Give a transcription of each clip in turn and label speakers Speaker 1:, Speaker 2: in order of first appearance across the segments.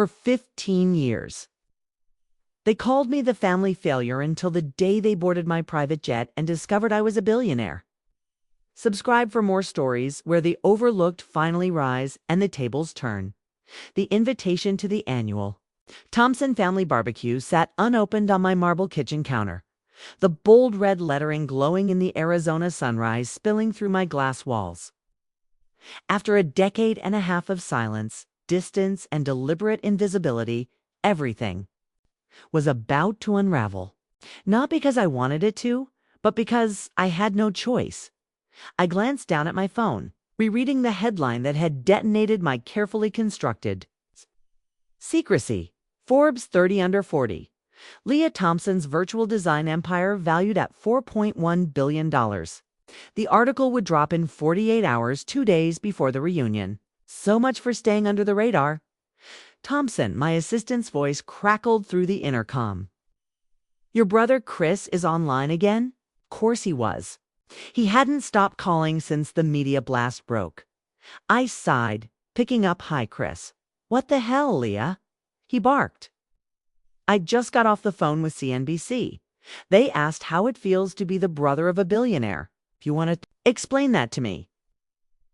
Speaker 1: for 15 years. They called me the family failure until the day they boarded my private jet and discovered I was a billionaire. Subscribe for more stories where the overlooked finally rise and the tables turn. The invitation to the annual Thompson Family Barbecue sat unopened on my marble kitchen counter, the bold red lettering glowing in the Arizona sunrise spilling through my glass walls. After a decade and a half of silence, distance, and deliberate invisibility, everything was about to unravel. Not because I wanted it to, but because I had no choice. I glanced down at my phone, rereading the headline that had detonated my carefully constructed secrecy. Forbes 30 under 40. Lea Thompson's virtual design empire valued at $4.1 billion. The article would drop in 48 hours, 2 days before the reunion. So much for staying under the radar. Thompson, my assistant's voice crackled through the intercom. Your brother Chris is online again? Of course he was. He hadn't stopped calling since the media blast broke. I sighed, picking up, Hi, Chris. What the hell, Leah? He barked. I just got off the phone with CNBC. They asked how it feels to be the brother of a billionaire. If you want to explain that to me.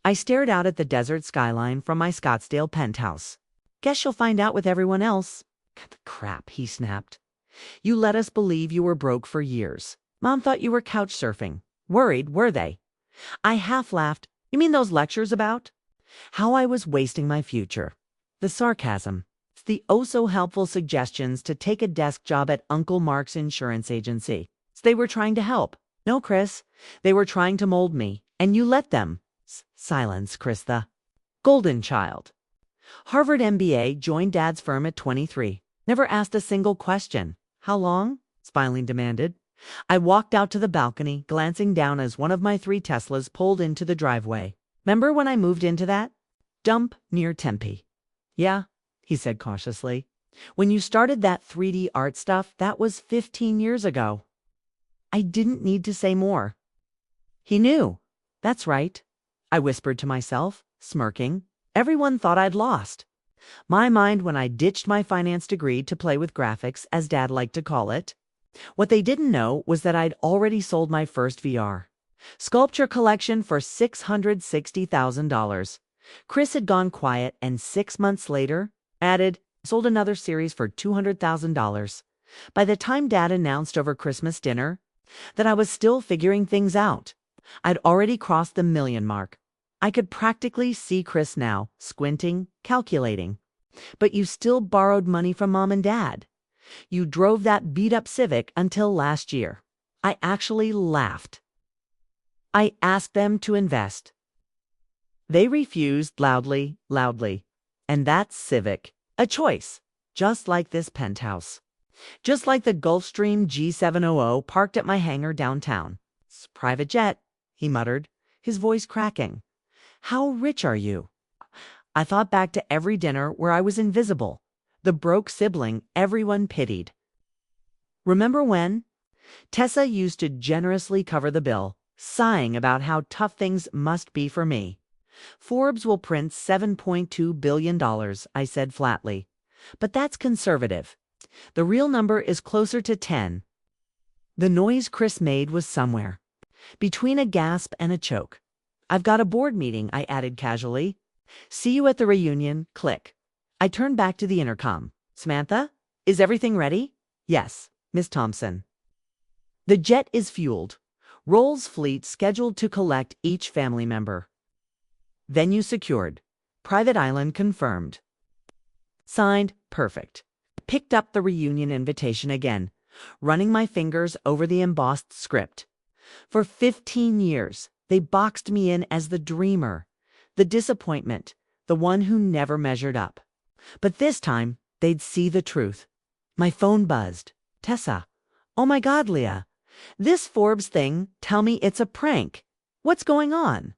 Speaker 1: I stared out at the desert skyline from my Scottsdale penthouse. Guess you'll find out with everyone else. Crap, he snapped. You let us believe you were broke for years. Mom thought you were couch surfing. Worried, were they? I half laughed. You mean those lectures about how I was wasting my future? The sarcasm. The oh-so-helpful suggestions to take a desk job at Uncle Mark's insurance agency. They were trying to help. No, Chris. They were trying to mold me. And you let them. Silence, Chris, the golden child. Harvard MBA, joined Dad's firm at 23. Never asked a single question. How long? Smiling demanded. I walked out to the balcony, glancing down as one of my 3 Teslas pulled into the driveway. Remember when I moved into that dump near Tempe? Yeah, he said cautiously. When you started that 3D art stuff, that was 15 years ago. I didn't need to say more. He knew. That's right, I whispered to myself, smirking. Everyone thought I'd lost my mind when I ditched my finance degree to play with graphics, as Dad liked to call it. What they didn't know was that I'd already sold my first VR sculpture collection for $660,000. Chris had gone quiet, and 6 months later, sold another series for $200,000. By the time Dad announced over Christmas dinner that I was still figuring things out, I'd already crossed the million mark. I could practically see Chris now, squinting, calculating. But you still borrowed money from Mom and Dad. You drove that beat-up Civic until last year. I actually laughed. I asked them to invest. They refused loudly. And that's Civic. A choice. Just like this penthouse. Just like the Gulfstream G700 parked at my hangar downtown. It's private jet, he muttered, his voice cracking. How rich are you? I thought back to every dinner where I was invisible. The broke sibling everyone pitied. Remember when? Tessa used to generously cover the bill, sighing about how tough things must be for me. Forbes will print $7.2 billion, I said flatly. But that's conservative. The real number is closer to 10. The noise Chris made was somewhere between a gasp and a choke. I've got a board meeting, I added casually. See you at the reunion, click. I turned back to the intercom. Samantha, is everything ready? Yes, Miss Thompson. The jet is fueled. Rolls fleet scheduled to collect each family member. Venue secured. Private island confirmed. Signed, perfect. Picked up the reunion invitation again, running my fingers over the embossed script. For 15 years, they boxed me in as the dreamer, the disappointment, the one who never measured up. But this time, they'd see the truth. My phone buzzed. Tessa. Oh my God, Leah. This Forbes thing, tell me it's a prank. What's going on?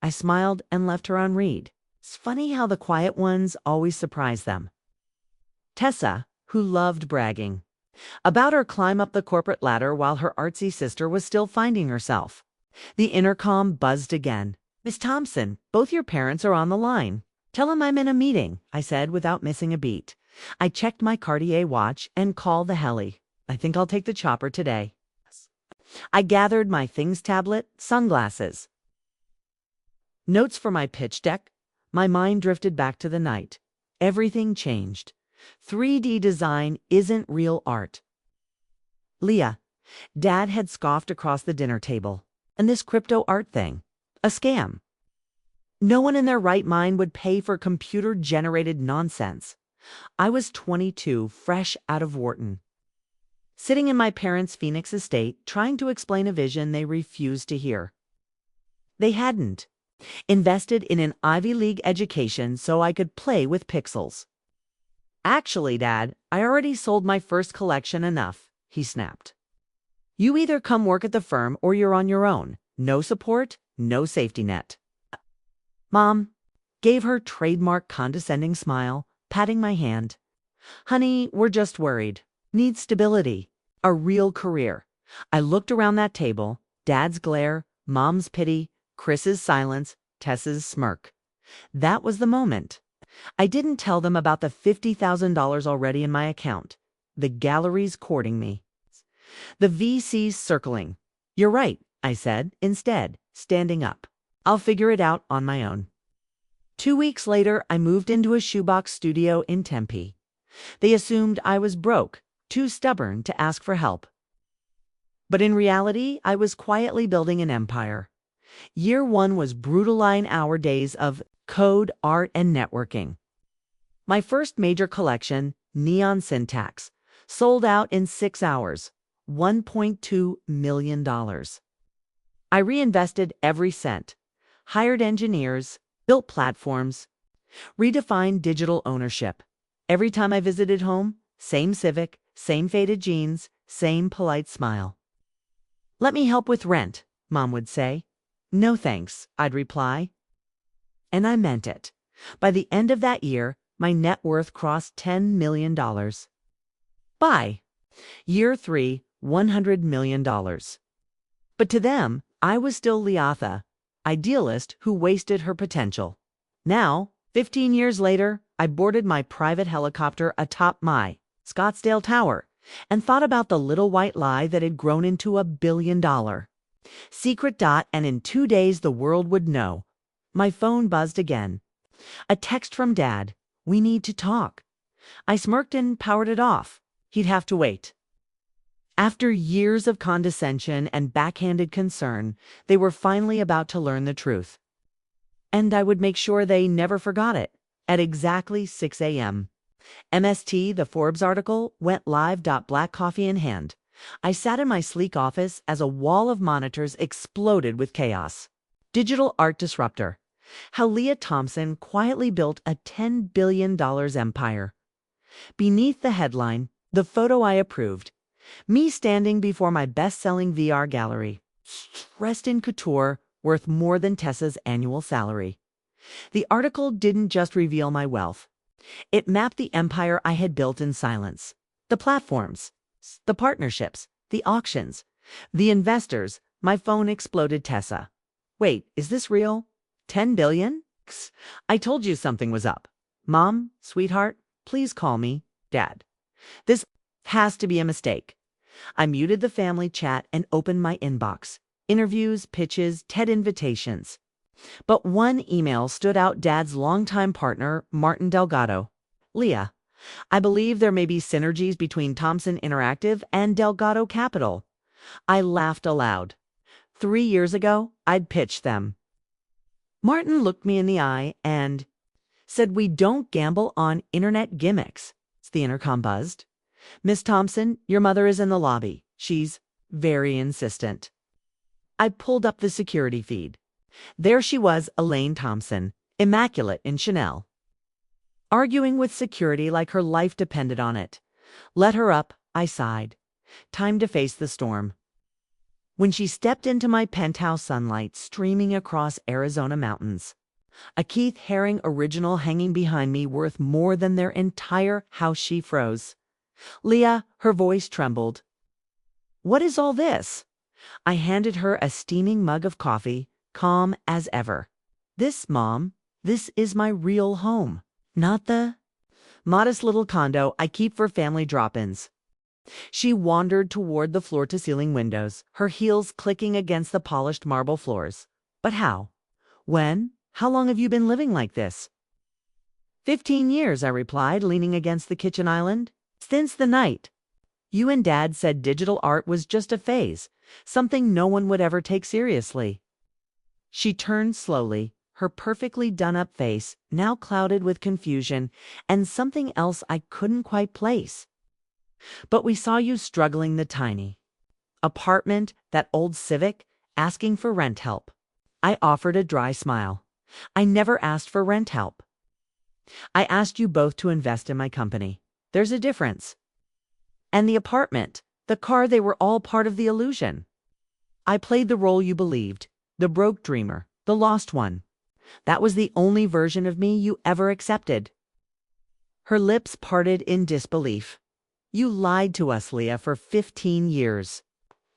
Speaker 1: I smiled and left her on read. It's funny how the quiet ones always surprise them. Tessa, who loved bragging about her climb up the corporate ladder while her artsy sister was still finding herself. The intercom buzzed again. Miss Thompson, both your parents are on the line. Tell him I'm in a meeting, I said without missing a beat. I checked my Cartier watch and called the heli. I think I'll take the chopper today. I gathered my things tablet, sunglasses, notes for my pitch deck. My mind drifted back to the night. Everything changed. 3D design isn't real art. Leah, Dad had scoffed across the dinner table. And this crypto art thing? A scam. No one in their right mind would pay for computer-generated nonsense. I was 22, fresh out of Wharton, sitting in my parents' Phoenix estate, trying to explain a vision they refused to hear. They hadn't invested in an Ivy League education so I could play with pixels. Actually, Dad, I already sold my first collection enough, he snapped. You either come work at the firm or you're on your own. No support, no safety net. Mom gave her trademark condescending smile, patting my hand. Honey, we're just worried. Need stability. A real career. I looked around that table. Dad's glare, Mom's pity, Chris's silence, Tessa's smirk. That was the moment. I didn't tell them about the $50,000 already in my account. The galleries courting me. The VCs circling. You're right, I said, instead, standing up. I'll figure it out on my own. 2 weeks later, I moved into a shoebox studio in Tempe. They assumed I was broke, too stubborn to ask for help. But in reality, I was quietly building an empire. Year 1 was brutal 9-hour days of code, art, and networking. My first major collection, Neon Syntax, sold out in 6 hours, $1.2 million. I reinvested every cent, hired engineers, built platforms, redefined digital ownership. Every time I visited home, same Civic, same faded jeans, same polite smile. Let me help with rent, Mom would say. No thanks, I'd reply. And I meant it. By the end of that year, my net worth crossed $10 million. By year 3, $100 million. But to them, I was still Leatha, idealist who wasted her potential. Now, 15 years later, I boarded my private helicopter atop my Scottsdale Tower and thought about the little white lie that had grown into $1 billion secret. And in 2 days, the world would know. My phone buzzed again. A text from Dad. We need to talk. I smirked and powered it off. He'd have to wait. After years of condescension and backhanded concern, they were finally about to learn the truth. And I would make sure they never forgot it. At exactly 6 a.m. MST, the Forbes article, went live. Black coffee in hand. I sat in my sleek office as a wall of monitors exploded with chaos. Digital art disruptor. How Leah Thompson quietly built a $10 billion empire. Beneath the headline, the photo I approved. Me standing before my best-selling VR gallery, dressed in couture, worth more than Tessa's annual salary. The article didn't just reveal my wealth. It mapped the empire I had built in silence. The platforms, the partnerships, the auctions, the investors. My phone exploded. Tessa. Wait, is this real? 10 billion? I told you something was up. Mom, sweetheart, please call me Dad. This has to be a mistake. I muted the family chat and opened my inbox. Interviews, pitches, TED invitations. But one email stood out. Dad's longtime partner, Martin Delgado. Leah, I believe there may be synergies between Thompson Interactive and Delgado Capital. I laughed aloud. 3 years ago, I'd pitched them. Martin looked me in the eye and said, "We don't gamble on internet gimmicks." The intercom buzzed. "Miss Thompson, your mother is in the lobby. She's very insistent." I pulled up the security feed. There she was, Elaine Thompson, immaculate in Chanel, arguing with security like her life depended on it. Let her up, I sighed. Time to face the storm. When she stepped into my penthouse, sunlight streaming across Arizona mountains, a Keith Haring original hanging behind me worth more than their entire house, she froze. Leah, her voice trembled. What is all this? I handed her a steaming mug of coffee, calm as ever. This, Mom, This is my real home, not the modest little condo I keep for family drop-ins. She wandered toward the floor-to-ceiling windows, her heels clicking against the polished marble floors. But how? When? How long have you been living like this? 15 years, I replied, leaning against the kitchen island. Since the night you and Dad said digital art was just a phase, something no one would ever take seriously. She turned slowly, her perfectly done-up face now clouded with confusion and something else I couldn't quite place. But we saw you struggling the tiny apartment, that old Civic, asking for rent help. I offered a dry smile. I never asked for rent help. I asked you both to invest in my company. There's a difference. And the apartment, the car, they were all part of the illusion. I played the role you believed, the broke dreamer, the lost one. That was the only version of me you ever accepted. Her lips parted in disbelief. You lied to us, Leah, for 15 years.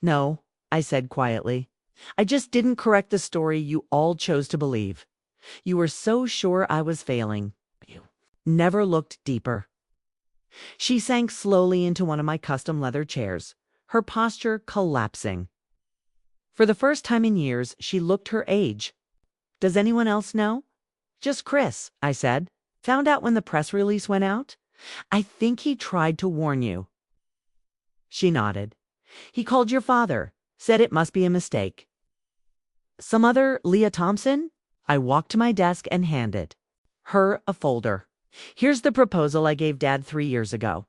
Speaker 1: No, I said quietly. I just didn't correct the story you all chose to believe. You were so sure I was failing. You never looked deeper. She sank slowly into one of my custom leather chairs, her posture collapsing. For the first time in years, she looked her age. Does anyone else know? Just Chris, I said. Found out when the press release went out? I think he tried to warn you. She nodded. He called your father, said it must be a mistake. Some other Leah Thompson? I walked to my desk and handed her a folder. Here's the proposal I gave Dad 3 years ago.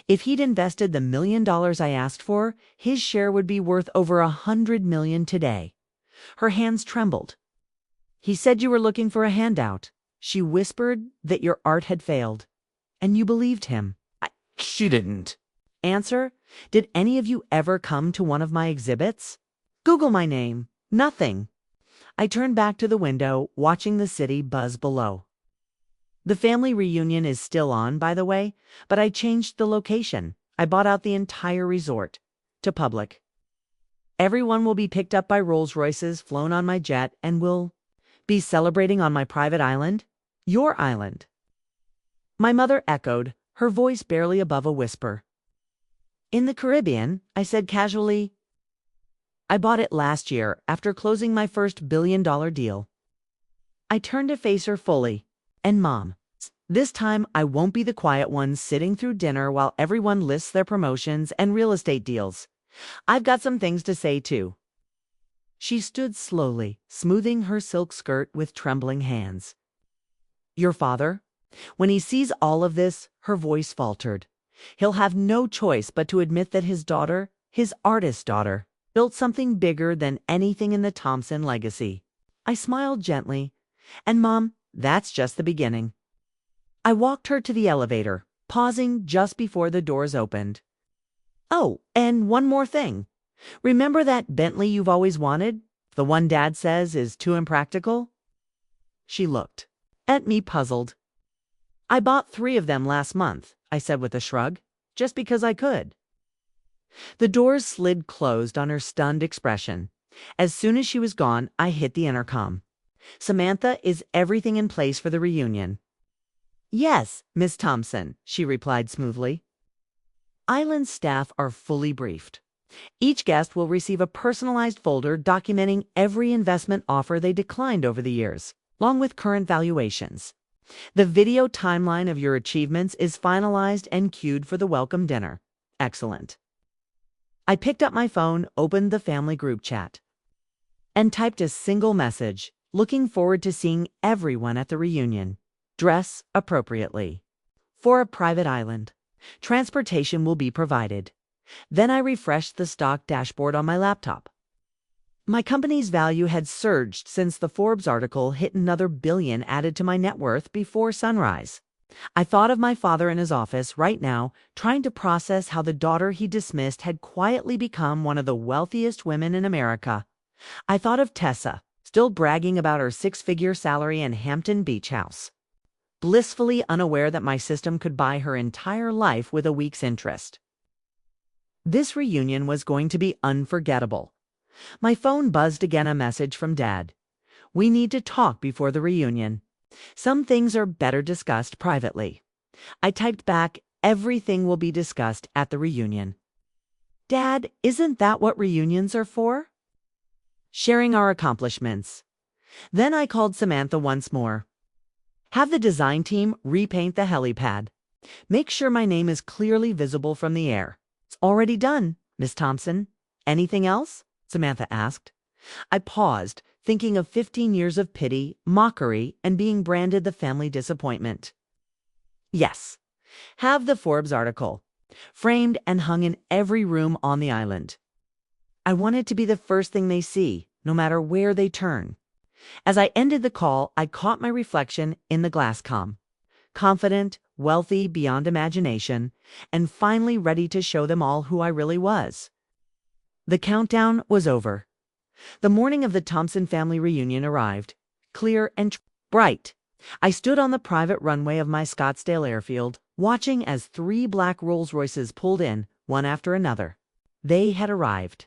Speaker 1: If he'd invested the $1 million I asked for, his share would be worth over $100 million today. Her hands trembled. He said you were looking for a handout. She whispered that your art had failed. And you believed him. She didn't. Answer, did any of you ever come to one of my exhibits? Google my name. Nothing. I turned back to the window, watching the city buzz below. The family reunion is still on, by the way, but I changed the location. I bought out the entire resort to public. Everyone will be picked up by Rolls-Royces, flown on my jet, and will be celebrating on my private island. Your island. My mother echoed, her voice barely above a whisper. In the Caribbean, I said casually. I bought it last year after closing my first billion-dollar deal. I turned to face her fully. And Mom, this time I won't be the quiet one sitting through dinner while everyone lists their promotions and real estate deals. I've got some things to say too. She stood slowly, smoothing her silk skirt with trembling hands. Your father? When he sees all of this, her voice faltered. He'll have no choice but to admit that his daughter, his artist daughter, built something bigger than anything in the Thompson legacy. I smiled gently. And Mom, that's just the beginning. I walked her to the elevator, pausing just before the doors opened. Oh, and one more thing. Remember that Bentley you've always wanted? The one Dad says is too impractical? She looked at me puzzled. I bought 3 of them last month, I said with a shrug, just because I could. The doors slid closed on her stunned expression. As soon as she was gone, I hit the intercom. Samantha, is everything in place for the reunion? Yes, Miss Thompson, she replied smoothly. Island staff are fully briefed. Each guest will receive a personalized folder documenting every investment offer they declined over the years, along with current valuations. The video timeline of your achievements is finalized and queued for the welcome dinner. Excellent. I picked up my phone, opened the family group chat, and typed a single message. Looking forward to seeing everyone at the reunion. Dress appropriately. For a private island. Transportation will be provided. Then I refreshed the stock dashboard on my laptop. My company's value had surged since the Forbes article hit another billion added to my net worth before sunrise. I thought of my father in his office right now, trying to process how the daughter he dismissed had quietly become one of the wealthiest women in America. I thought of Tessa, still bragging about her 6-figure salary and Hampton Beach house, blissfully unaware that my system could buy her entire life with a week's interest. This reunion was going to be unforgettable. My phone buzzed again, a message from Dad. We need to talk before the reunion. Some things are better discussed privately. I typed back, everything will be discussed at the reunion. Dad, isn't that what reunions are for? Sharing our accomplishments. Then I called Samantha once more. Have the design team repaint the helipad. Make sure my name is clearly visible from the air. It's already done, Miss Thompson. Anything else? Samantha asked. I paused, thinking of 15 years of pity, mockery, and being branded the family disappointment. Yes. Have the Forbes article, framed and hung in every room on the island. I want it to be the first thing they see, no matter where they turn. As I ended the call, I caught my reflection in the glasscom. Confident, wealthy beyond imagination, and finally ready to show them all who I really was. The countdown was over. The morning of the Thompson family reunion arrived, clear and bright. I stood on the private runway of my Scottsdale airfield, watching as 3 black Rolls-Royces pulled in, one after another. They had arrived.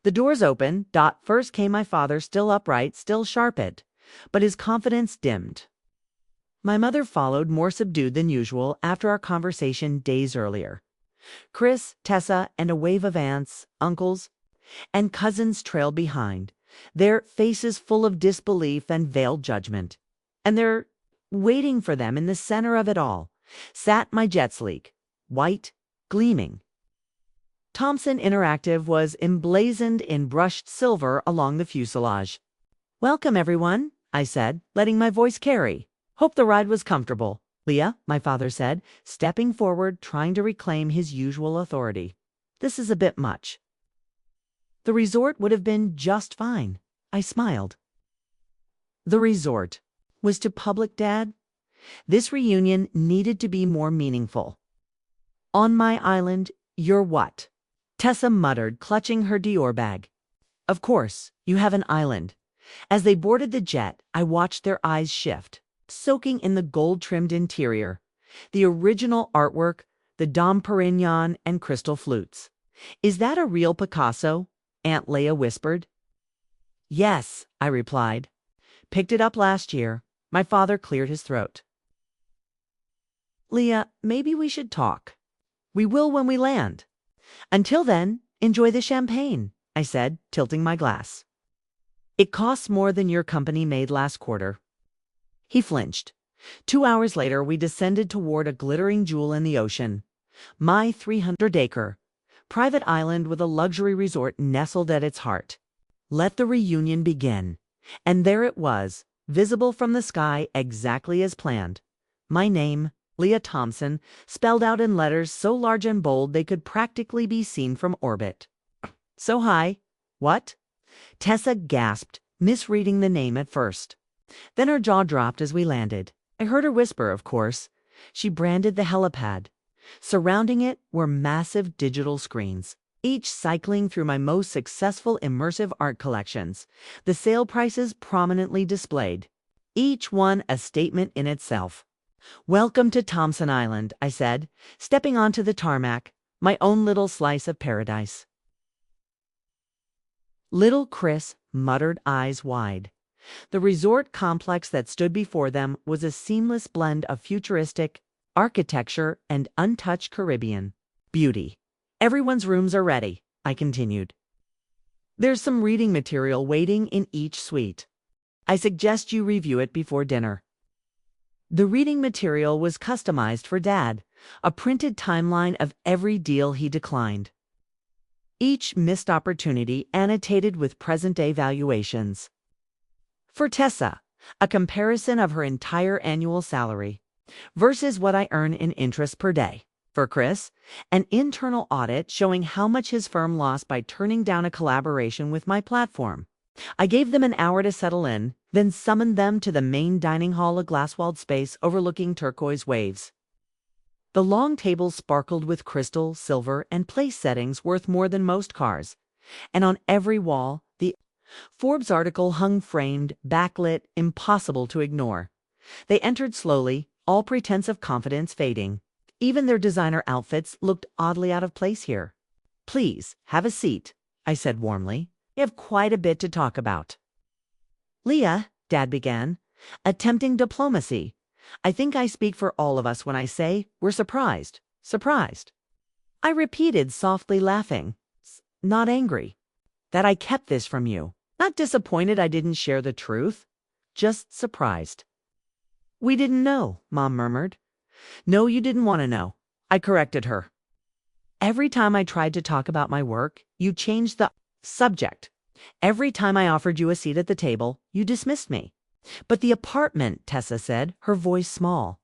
Speaker 1: The doors opened. First came my father, still upright, still sharp-eyed, but his confidence dimmed. My mother followed, more subdued than usual after our conversation days earlier. Chris, Tessa, and a wave of aunts, uncles, and cousins trailed behind, their faces full of disbelief and veiled judgment. And there, waiting for them in the center of it all, sat my jet sleek, white, gleaming. Thompson Interactive was emblazoned in brushed silver along the fuselage. "Welcome, everyone," I said, letting my voice carry. "Hope the ride was comfortable." "Leah," my father said, stepping forward, trying to reclaim his usual authority. "This is a bit much." "The resort would have been just fine." I smiled. The resort was too public, Dad. This reunion needed to be more meaningful. "On my island, you're what?" Tessa muttered, clutching her Dior bag. "Of course, you have an island." As they boarded the jet, I watched their eyes shift, soaking in the gold-trimmed interior, the original artwork, the Dom Perignon and crystal flutes. "Is that a real Picasso?" Aunt Leah whispered. "Yes," I replied. "Picked it up last year." My father cleared his throat. "Leah, maybe we should talk." "We will when we land. Until then, enjoy the champagne," I said, tilting my glass. "It costs more than your company made last quarter." He flinched. 2 hours later, we descended toward a glittering jewel in the ocean. My 300-acre private island with a luxury resort nestled at its heart. Let the reunion begin. And there it was, visible from the sky exactly as planned. My name, Leah Thompson, spelled out in letters so large and bold they could practically be seen from orbit. "So high." "What?" Tessa gasped, misreading the name at first. Then her jaw dropped as we landed. I heard her whisper, of course. She branded the helipad. Surrounding it were massive digital screens, each cycling through my most successful immersive art collections, the sale prices prominently displayed, each one a statement in itself. "Welcome to Thompson Island," I said, stepping onto the tarmac, my own little slice of paradise. Little Chris muttered, eyes wide. The resort complex that stood before them was a seamless blend of futuristic architecture and untouched Caribbean beauty. "Everyone's rooms are ready," I continued. "There's some reading material waiting in each suite. I suggest you review it before dinner." The reading material was customized for Dad, a printed timeline of every deal he declined. Each missed opportunity annotated with present-day valuations. For Tessa, a comparison of her entire annual salary versus what I earn in interest per day. For Chris, an internal audit showing how much his firm lost by turning down a collaboration with my platform. I gave them an hour to settle in, then summoned them to the main dining hall, a glass-walled space overlooking turquoise waves. The long tables sparkled with crystal, silver, and place settings worth more than most cars, and on every wall, the Forbes article hung framed, backlit, impossible to ignore. They entered slowly, all pretense of confidence fading. Even their designer outfits looked oddly out of place here. "Please, have a seat," I said warmly. "We have quite a bit to talk about." "Leah," Dad began, attempting diplomacy. I think I speak for all of us when I say we're surprised. Surprised. I repeated, softly laughing, not angry, that I kept this from you. Not disappointed I didn't share the truth, just surprised. We didn't know, Mom murmured. No, you didn't want to know. I corrected her. Every time I tried to talk about my work, you changed the subject. Every time I offered you a seat at the table, you dismissed me. But the apartment, Tessa said, her voice small.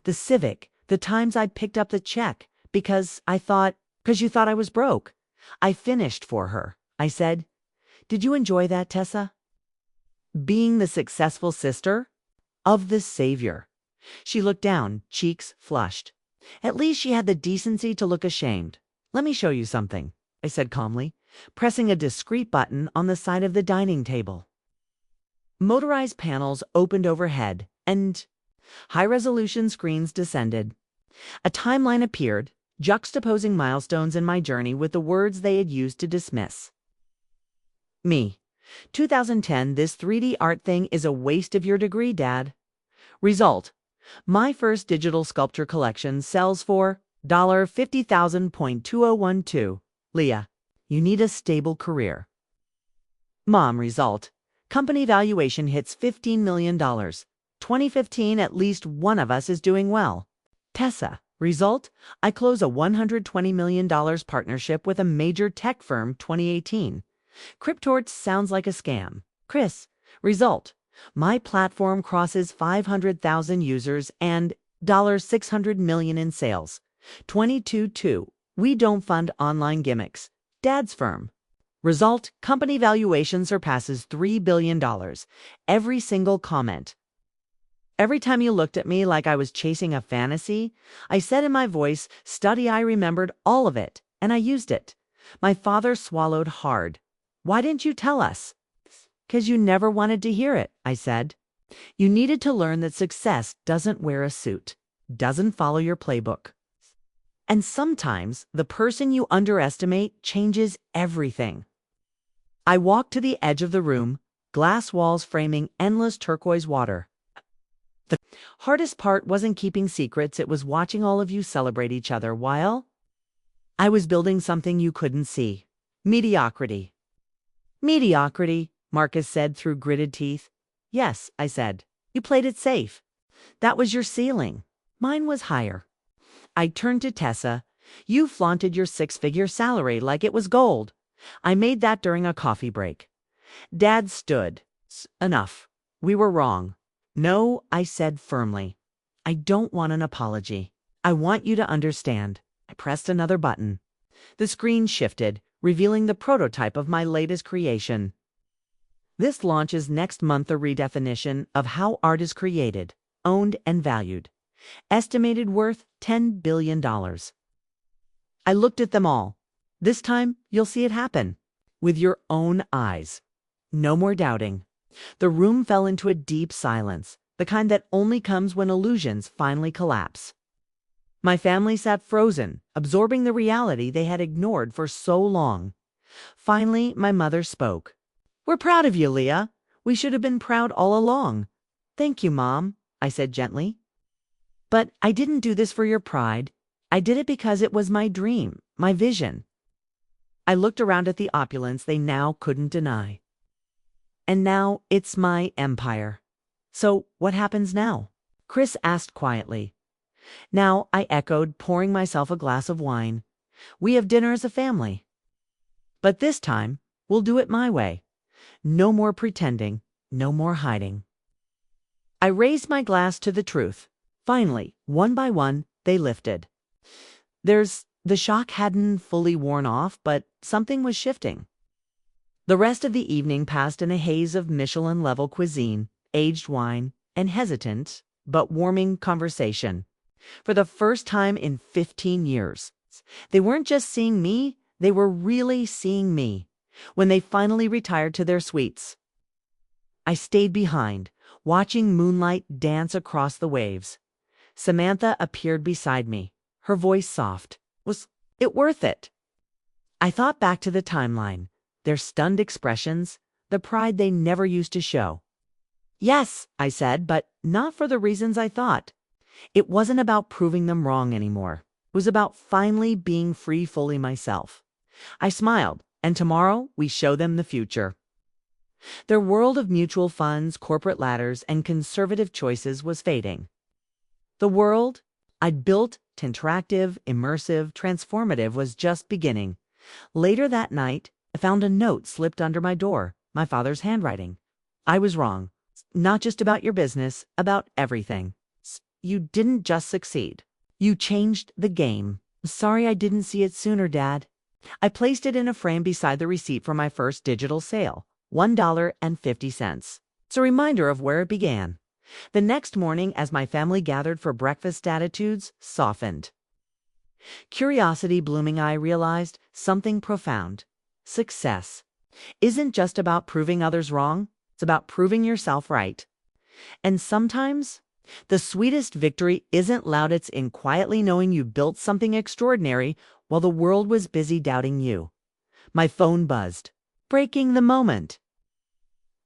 Speaker 1: The Civic, the times I picked up the check, because you thought I was broke. I finished for her. I said, did you enjoy that, Tessa? Being the successful sister of the savior. She looked down, cheeks flushed. At least she had the decency to look ashamed. Let me show you something, I said calmly, pressing a discreet button on the side of the dining table. Motorized panels opened overhead, and high-resolution screens descended. A timeline appeared, juxtaposing milestones in my journey with the words they had used to dismiss. Me. 2010, this 3D art thing is a waste of your degree, Dad. Result. My first digital sculpture collection sells for $50,000.2012. Leah, you need a stable career. Mom. Result. Company valuation hits $15 million. 2015, at least one of us is doing well. Tessa. Result. I close a $120 million partnership with a major tech firm. 2018. Cryptorts sounds like a scam. Chris. Result. My platform crosses 500,000 users and $600 million in sales. 22-2. We don't fund online gimmicks. Dad's firm. Result. Company valuation surpasses $3 billion. Every single comment. Every time you looked at me like I was chasing a fantasy, I said in my voice, study. I remembered all of it, and I used it. My father swallowed hard. Why didn't you tell us? 'Cause you never wanted to hear it, I said. You needed to learn that success doesn't wear a suit, doesn't follow your playbook. And sometimes the person you underestimate changes everything. I walked to the edge of the room, glass walls framing endless turquoise water. The hardest part wasn't keeping secrets, it was watching all of you celebrate each other while I was building something you couldn't see. Mediocrity. Mediocrity, Marcus said through gritted teeth. Yes, I said. You played it safe. That was your ceiling. Mine was higher. I turned to Tessa. You flaunted your 6-figure salary like it was gold. I made that during a coffee break. Dad stood. Enough. We were wrong. No, I said firmly. I don't want an apology. I want you to understand. I pressed another button. The screen shifted, revealing the prototype of my latest creation. This launches next month, a redefinition of how art is created, owned, and valued. Estimated worth $10 billion. I looked at them all. This time, you'll see it happen. With your own eyes. No more doubting. The room fell into a deep silence, the kind that only comes when illusions finally collapse. My family sat frozen, absorbing the reality they had ignored for so long. Finally, my mother spoke. We're proud of you, Leah. We should have been proud all along. Thank you, Mom, I said gently. But I didn't do this for your pride. I did it because it was my dream, my vision. I looked around at the opulence they now couldn't deny. And now it's my empire. So what happens now? Chris asked quietly. Now, I echoed, pouring myself a glass of wine. We have dinner as a family. But this time, we'll do it my way. No more pretending, no more hiding. I raised my glass to the truth. Finally, one by one, they lifted. The shock hadn't fully worn off, but something was shifting. The rest of the evening passed in a haze of Michelin-level cuisine, aged wine, and hesitant, but warming conversation. For the first time in 15 years, they weren't just seeing me, they were really seeing me. When they finally retired to their suites, I stayed behind, watching moonlight dance across the waves. Samantha appeared beside me, her voice soft. Was it worth it? I thought back to the timeline, their stunned expressions, the pride they never used to show. Yes, I said, but not for the reasons I thought. It wasn't about proving them wrong anymore. It was about finally being free fully myself. I smiled, and tomorrow we show them the future. Their world of mutual funds, corporate ladders, and conservative choices was fading. The world I'd built, interactive, immersive, transformative, was just beginning. Later that night, I found a note slipped under my door, my father's handwriting. I was wrong. Not just about your business, about everything. You didn't just succeed. You changed the game. Sorry I didn't see it sooner, Dad. I placed it in a frame beside the receipt for my first digital sale, $1.50. It's a reminder of where it began. The next morning, as my family gathered for breakfast, attitudes softened. Curiosity blooming, I realized something profound. Success isn't just about proving others wrong, it's about proving yourself right. And sometimes, the sweetest victory isn't loud, it's in quietly knowing you built something extraordinary while the world was busy doubting you. My phone buzzed. Breaking the moment.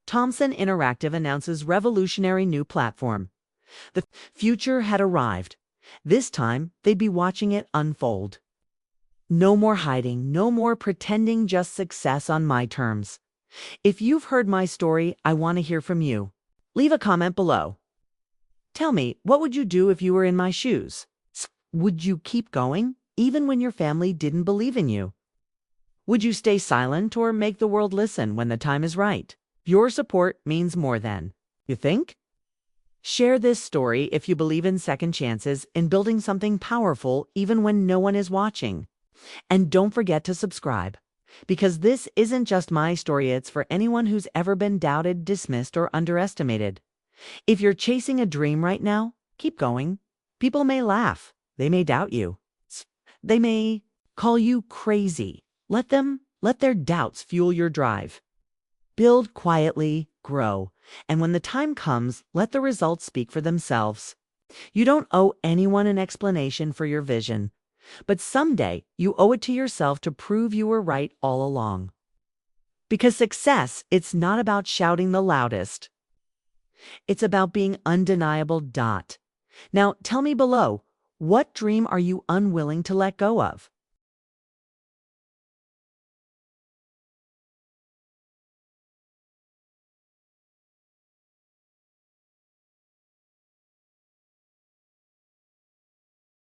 Speaker 1: Thomson Interactive announces revolutionary new platform. The future had arrived. This time, they'd be watching it unfold. No more hiding, no more pretending, just success on my terms. If you've heard my story, I want to hear from you. Leave a comment below. Tell me, what would you do if you were in my shoes? Would you keep going, even when your family didn't believe in you? Would you stay silent or make the world listen when the time is right? Your support means more than you think. Share this story if you believe in second chances, in building something powerful even when no one is watching. And don't forget to subscribe, because this isn't just my story, it's for anyone who's ever been doubted, dismissed, or underestimated. If you're chasing a dream right now, keep going. People may laugh. They may doubt you. They may call you crazy. Let their doubts fuel your drive. Build quietly, grow, and when the time comes, let the results speak for themselves. You don't owe anyone an explanation for your vision, but someday you owe it to yourself to prove you were right all along. Because success, it's not about shouting the loudest. It's about being undeniable. Now, tell me below, what dream are you unwilling to let go of?